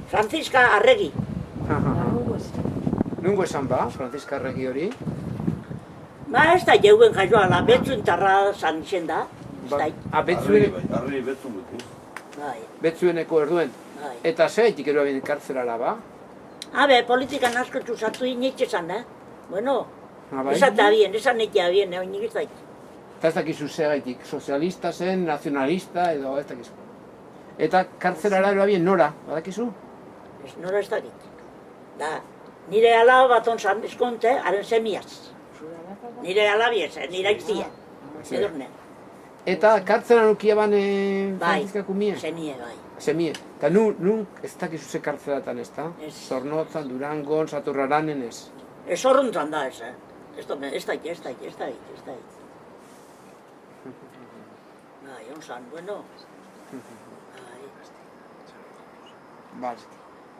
Franziska Arregi. Nungo esan ba, Franziska Arregi hori? Ba, ez da jeuen jaioala, betzuen tarra zan izen da. Arri betzu mutu. Betzueneko erduen. Eta zeitik eroabien kartzelara ba? Habe, politikan asko txusatu initxe zan, Bueno, esan da bien, esan egia bien, nik ez daik. Eta ez dakizu segaitik, sozialista zen, nazionalista edo ez dakizu. Eta kartzelara eroabien nora, badakizu? Nora ez dakit. Da, nire alaba bat onzan eskonte, haren semiaz. Nire alabiez, nire aitzia. Edurne. Eta kartzelan ukia ban Franziska kumie? Bai, semie, bai. Semie. Eta nun ez dakizu ze kartzelatan ez da? Zornotzan, Durangon, Saturraranen ez? Ez horruntzan da ez, Ez daik. Bai, onzan, bueno. Vale.